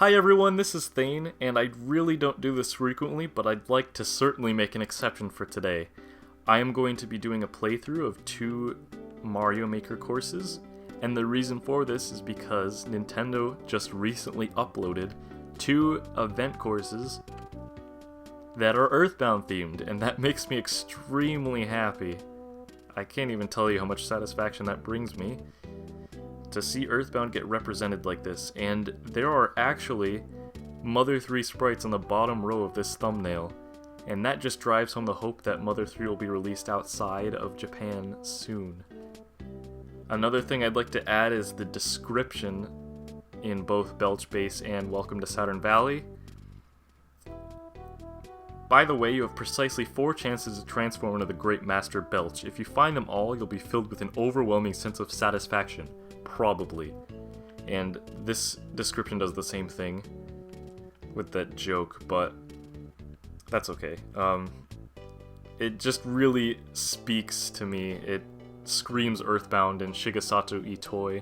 Hi everyone, this is Thane, and I really don't do this frequently, but I'd like to certainly make an exception for today. I am going to be doing a playthrough of two Mario Maker courses, and the reason for this is because Nintendo just recently uploaded two event courses that are Earthbound themed, and that makes me extremely happy. I can't even tell you how much satisfaction that brings me to see Earthbound get represented like this, and there are actually Mother 3 sprites on the bottom row of this thumbnail, and that just drives home the hope that Mother 3 will be released outside of Japan soon. Another thing I'd like to add is the description in both Belch Base and Welcome to Saturn Valley. By the way, you have precisely 4 chances to transform into the Great Master Belch. If you find them all, you'll be filled with an overwhelming sense of satisfaction. Probably. And this description does the same thing with that joke, but that's okay. It just really speaks to me. It screams Earthbound and Shigesato Itoi.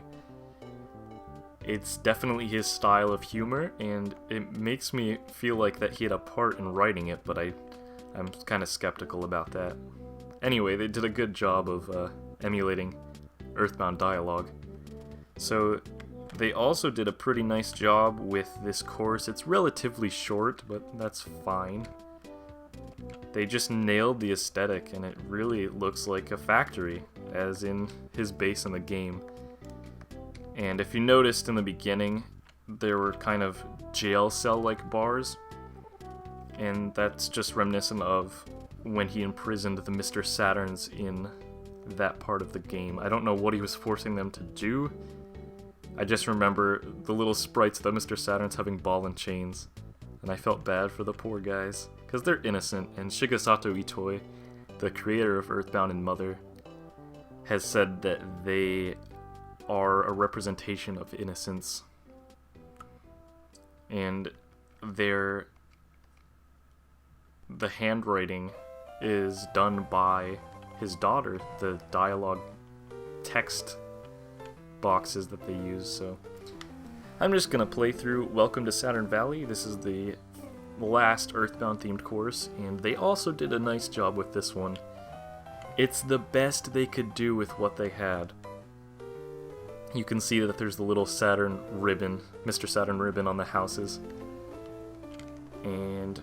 It's definitely his style of humor, and it makes me feel like that he had a part in writing it, but I'm kind of skeptical about that. Anyway, they did a good job of emulating Earthbound dialogue. So they also did a pretty nice job with this course. It's relatively short, but that's fine. They just nailed the aesthetic, and it really looks like a factory, as in his base in the game. And if you noticed in the beginning, there were kind of jail cell-like bars, and that's just reminiscent of when he imprisoned the Mr. Saturns in that part of the game. I don't know what he was forcing them to do. I just remember the little sprites of the Mr. Saturns having ball and chains, and I felt bad for the poor guys, because they're innocent, and Shigesato Itoi, the creator of Earthbound and Mother, has said that they are a representation of innocence, and the handwriting is done by his daughter, the dialogue text boxes that they use. So I'm just gonna play through Welcome to Saturn Valley. This is the last Earthbound themed course, and they also did a nice job with this one. It's the best they could do with what they had. You can see that there's the little Saturn ribbon, Mr. Saturn ribbon on the houses. And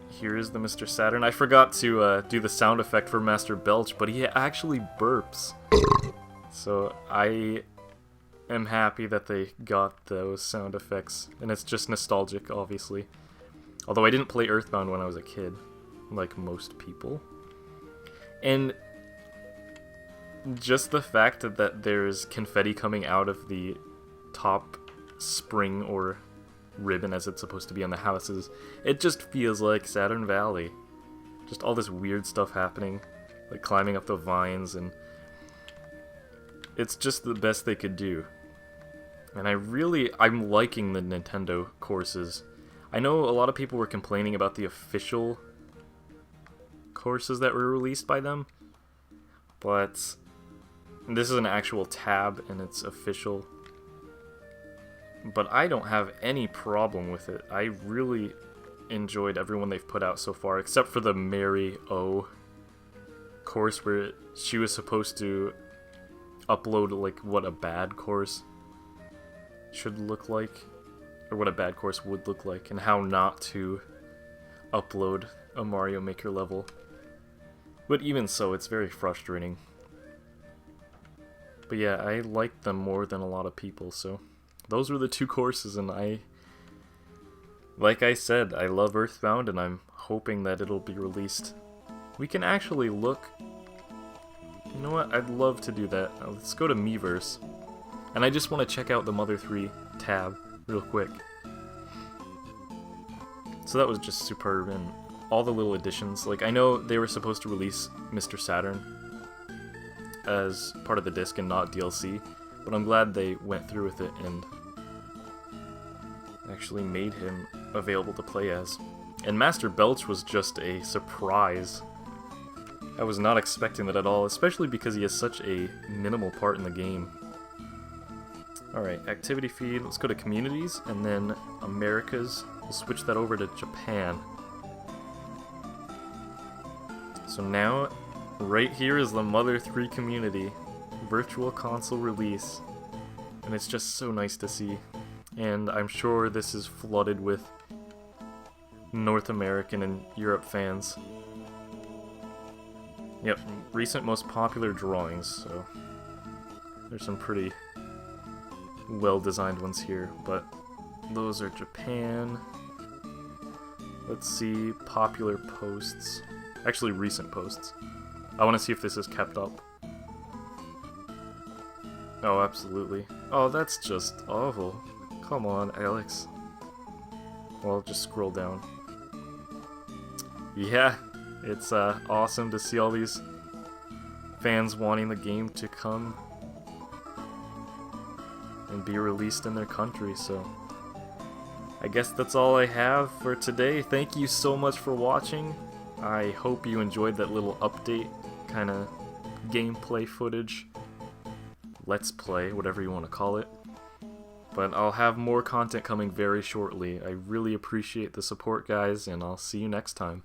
here is the Mr. Saturn. I forgot to do the sound effect for Master Belch, but he actually burps. So I am happy that they got those sound effects, and it's just nostalgic, obviously. Although I didn't play Earthbound when I was a kid, like most people. And just the fact that there's confetti coming out of the top spring or ribbon, as it's supposed to be on the houses, it just feels like Saturn Valley. Just all this weird stuff happening, like climbing up the vines, and it's just the best they could do. And I'm liking the Nintendo courses. I know a lot of people were complaining about the official courses that were released by them, but this is an actual tab and it's official. But I don't have any problem with it. I really enjoyed everyone they've put out so far, except for the Mary O course where she was supposed to upload like what a bad course should look like, or what a bad course would look like, and how not to upload a Mario Maker level. But even so, it's very frustrating. But yeah, I liked them more than a lot of people, so those were the two courses, and like I said, I love Earthbound, and I'm hoping that it'll be released. We can actually look. You know what? I'd love to do that. Let's go to Miiverse. And I just want to check out the Mother 3 tab real quick. So that was just superb, and all the little additions. Like, I know they were supposed to release Mr. Saturn as part of the disc and not DLC, but I'm glad they went through with it and actually made him available to play as. And Master Belch was just a surprise. I was not expecting that at all, especially because he has such a minimal part in the game. Alright, activity feed. Let's go to communities, and then Americas. We'll switch that over to Japan. So now, right here is the Mother 3 community. Virtual console release. And it's just so nice to see. And I'm sure this is flooded with North American and Europe fans. Yep, recent most popular drawings, so there's some pretty well-designed ones here, but those are Japan. Let's see, popular posts. Actually, recent posts. I want to see if this is kept up. Oh, absolutely. Oh, that's just awful. Come on, Alex. Well, I'll just scroll down. Yeah, it's awesome to see all these fans wanting the game to come and be released in their country, so I guess that's all I have for today. Thank you so much for watching. I hope you enjoyed that little update, kind of gameplay footage, let's play, whatever you want to call it. But I'll have more content coming very shortly. I really appreciate the support, guys, and I'll see you next time.